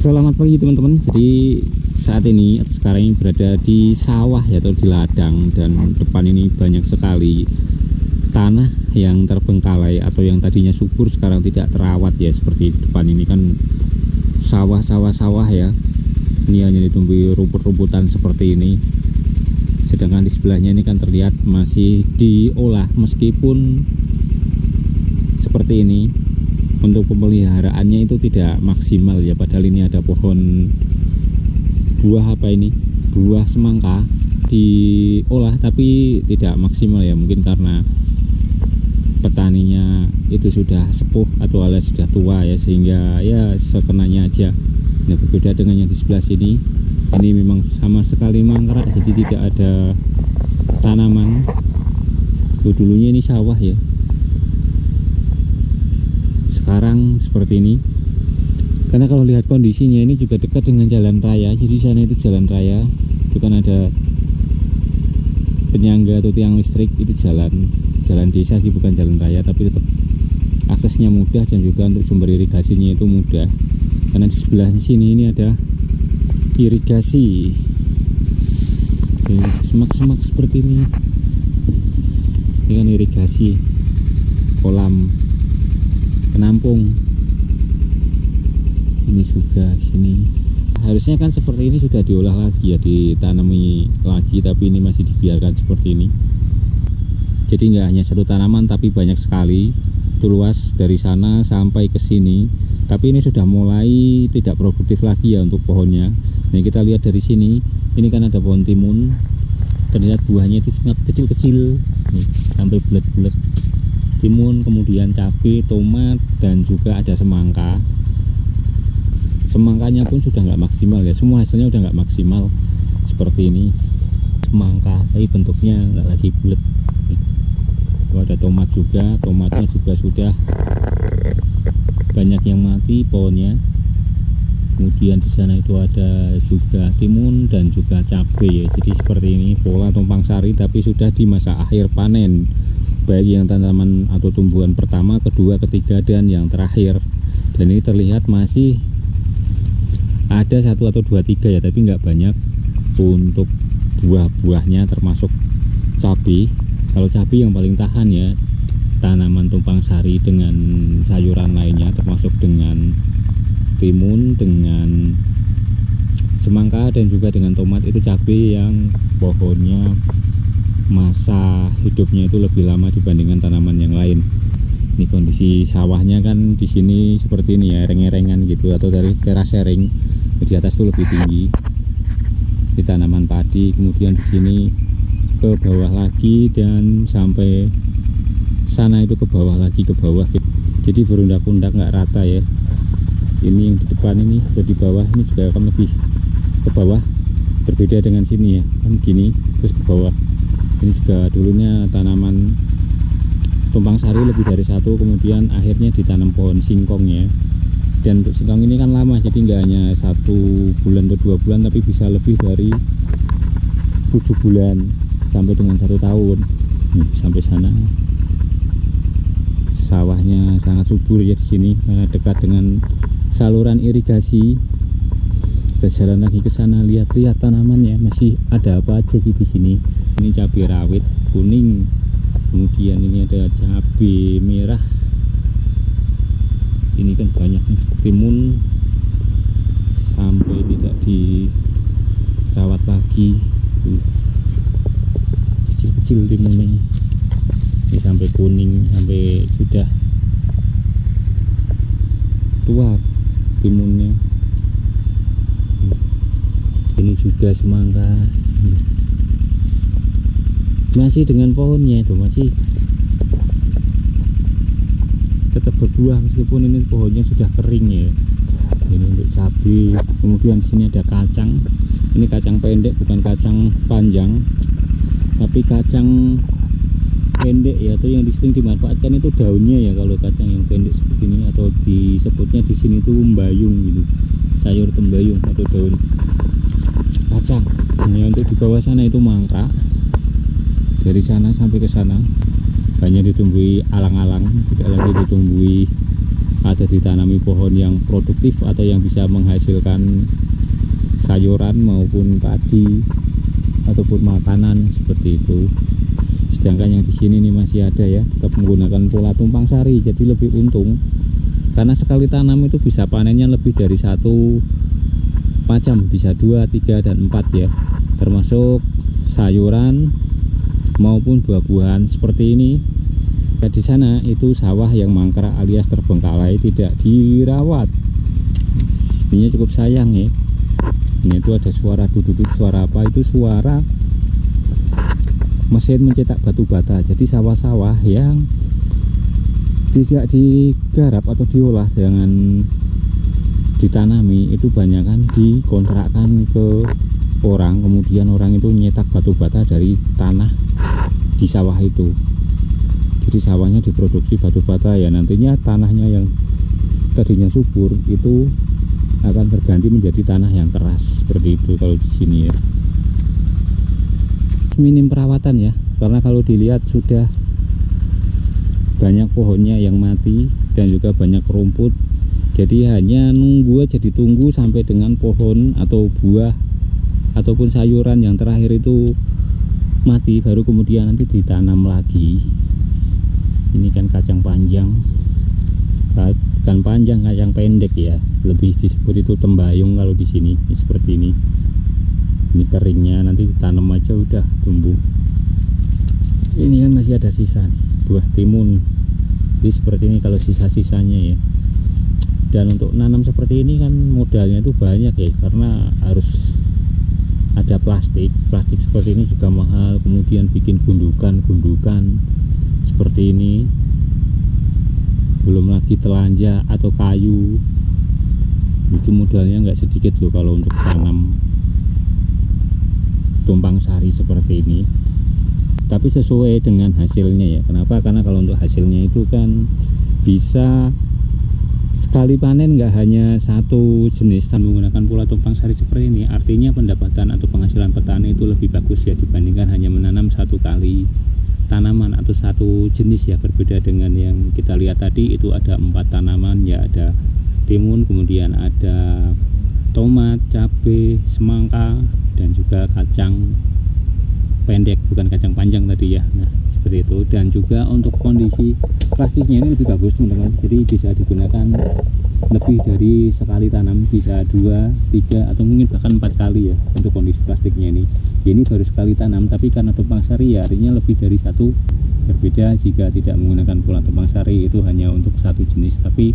Selamat pagi teman-teman. Jadi saat ini atau sekarang ini berada di sawah ya, atau di ladang, dan depan ini banyak sekali tanah yang terbengkalai atau yang tadinya subur sekarang tidak terawat ya. Seperti depan ini kan sawah ya. Ini hanya ditumbuhi rumput-rumputan seperti ini. Sedangkan di sebelahnya ini kan terlihat masih diolah, meskipun seperti ini. Untuk pemeliharaannya itu tidak maksimal ya, padahal ini ada pohon buah buah semangka diolah, tapi tidak maksimal ya, mungkin karena petaninya itu sudah sepuh atau alias sudah tua ya, sehingga ya sekenanya aja. Nah, berbeda dengan yang di sebelah sini, ini memang sama sekali mangkrak, jadi tidak ada tanaman. Dulunya ini sawah ya, sekarang seperti ini. Karena kalau lihat kondisinya ini juga dekat dengan jalan raya, jadi sana itu jalan raya, itu kan ada penyangga atau tiang listrik, itu jalan desa sih, bukan jalan raya, tapi tetap aksesnya mudah dan juga untuk sumber irigasinya itu mudah. Karena di sebelah sini ini ada irigasi, semak-semak seperti ini kan irigasi, kolam penampung ini juga sini. Harusnya kan seperti ini sudah diolah lagi ya, ditanami lagi, tapi ini masih dibiarkan seperti ini. Jadi nggak hanya satu tanaman tapi banyak sekali, itu luas dari sana sampai ke sini. Tapi ini sudah mulai tidak produktif lagi ya untuk pohonnya. Nah, kita lihat dari sini, ini kan ada pohon timun, terlihat buahnya itu sangat kecil-kecil nih, sampai bulat-bulat. Timun, kemudian cabai, tomat, dan juga ada semangka. Semangkanya pun sudah nggak maksimal ya, semua hasilnya udah nggak maksimal seperti ini. Semangka tapi bentuknya nggak lagi bulat. Ada tomat juga, tomatnya juga sudah banyak yang mati pohonnya. Kemudian di sana itu ada juga timun dan juga cabai ya. Jadi seperti ini pola tumpang sari, tapi sudah di masa akhir panen, baik yang tanaman atau tumbuhan pertama, kedua, ketiga, dan yang terakhir. Dan ini terlihat masih ada 1 atau 2, 3 ya, tapi nggak banyak untuk buah-buahnya, termasuk cabai. Kalau cabai yang paling tahan ya, tanaman tumpang sari dengan sayuran lainnya, termasuk dengan timun, dengan semangka, dan juga dengan tomat. Itu cabai yang pohonnya masa hidupnya itu lebih lama dibandingkan tanaman yang lain. Ini kondisi sawahnya kan di sini seperti ini ya, ereng-erengan gitu, atau dari teras sharing. Di atas itu lebih tinggi di tanaman padi, kemudian di sini ke bawah lagi, dan sampai sana itu ke bawah lagi, ke bawah. Jadi berundak-undak, nggak rata ya. Ini yang di depan ini atau di bawah ini juga akan lebih ke bawah, berbeda dengan sini ya, kan gini terus ke bawah. Ini juga dulunya tanaman tumpang sari lebih dari satu, kemudian akhirnya ditanam pohon singkong ya. Dan untuk singkong ini kan lama, jadi nggak hanya 1 bulan atau 2 bulan, tapi bisa lebih dari 7 bulan sampai dengan 1 tahun. Sampai sana sawahnya sangat subur ya di sini, dekat dengan saluran irigasi. Kita jalan lagi ke sana, lihat-lihat tanamannya, masih ada apa aja sih di sini. Ini cabai rawit kuning, kemudian ini ada cabai merah. Ini kan banyak nih, timun sampai tidak dirawat lagi, kecil-kecil timunnya. Ini sampai kuning, sampai sudah tua timunnya. Ini juga semangka, masih dengan pohonnya itu masih tetap berbuah, meskipun ini pohonnya sudah kering ya. Ini untuk cabai. Kemudian di sini ada kacang. Ini kacang pendek, bukan kacang panjang, tapi kacang pendek ya, atau yang sering dimanfaatkan itu daunnya ya. Kalau kacang yang pendek seperti ini, atau disebutnya di sini itu mbayung gitu, sayur tembayung atau daun kacang. Ini untuk di bawah sana itu mangkrak, dari sana sampai ke sana hanya ditumbuhi alang-alang, tidak lagi ditumbuhi ada ditanami pohon yang produktif atau yang bisa menghasilkan sayuran maupun padi ataupun makanan seperti itu. Sedangkan yang di sini nih masih ada ya, tetap menggunakan pola tumpang sari, jadi lebih untung karena sekali tanam itu bisa panennya lebih dari 1 macam, bisa 2, 3, dan 4 ya, termasuk sayuran maupun buah-buahan seperti ini. Dan di sana itu sawah yang mangkrak alias terbengkalai, tidak dirawat. Ini cukup sayang ya. Ini itu ada suara duduk, suara apa? Itu suara mesin mencetak batu bata. Jadi sawah-sawah yang tidak digarap atau diolah dengan ditanami itu banyak kan dikontrakkan ke orang, kemudian orang itu nyetak batu bata dari tanah di sawah itu. Jadi sawahnya diproduksi batu bata ya, nantinya tanahnya yang tadinya subur itu akan berganti menjadi tanah yang keras seperti itu kalau di sini ya. Minim perawatan ya, karena kalau dilihat sudah banyak pohonnya yang mati dan juga banyak rumput. Jadi hanya nunggu aja, ditunggu sampai dengan pohon atau buah ataupun sayuran yang terakhir itu mati, baru kemudian nanti ditanam lagi. Ini kan kacang panjang, bukan panjang, kacang pendek ya, lebih disebut itu tembayung kalau di sini. Seperti ini. Ini keringnya, nanti ditanam aja udah tumbuh. Ini kan masih ada sisa nih, buah timun. Jadi seperti ini kalau sisa-sisanya ya. Dan untuk nanam seperti ini kan modalnya itu banyak ya, karena harus ada plastik seperti ini juga mahal, kemudian bikin gundukan seperti ini, belum lagi telanja atau kayu, itu modalnya nggak sedikit loh kalau untuk tanam tumpang sari seperti ini. Tapi sesuai dengan hasilnya ya. Kenapa? Karena kalau untuk hasilnya itu kan bisa sekali panen, nggak hanya satu jenis. Dan menggunakan pola tumpang sari seperti ini, artinya pendapatan atau penghasilan petani itu lebih bagus ya, dibandingkan hanya menanam satu kali tanaman atau satu jenis ya. Berbeda dengan yang kita lihat tadi, itu ada 4 tanaman ya, ada timun, kemudian ada tomat, cabai, semangka, dan juga kacang pendek, bukan kacang panjang tadi ya. Nah seperti itu. Dan juga untuk kondisi plastiknya ini lebih bagus teman-teman, jadi bisa digunakan lebih dari sekali tanam, bisa 2, 3, atau mungkin bahkan 4 kali ya untuk kondisi plastiknya ini. Ini baru sekali tanam, tapi karena tumpang sari ya artinya lebih dari 1. Berbeda jika tidak menggunakan pola tumpang sari, itu hanya untuk satu jenis. Tapi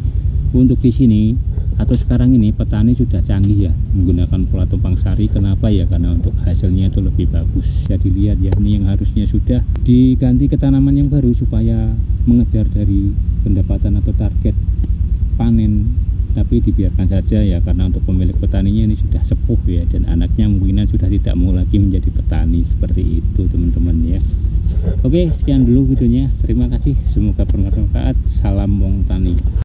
untuk di sini atau sekarang ini petani sudah canggih ya menggunakan pola tumpang sari. Kenapa ya? Karena untuk hasilnya itu lebih bagus. Ya dilihat ya, ini yang harusnya sudah diganti ke tanaman yang baru supaya mengejar dari pendapatan atau target panen, tapi dibiarkan saja ya, karena untuk pemilik petaninya ini sudah sepuh ya, dan anaknya mungkin sudah tidak mau lagi menjadi petani. Seperti itu teman-teman ya. Oke, sekian dulu videonya, terima kasih, semoga bermanfaat. Salam Wong Tani.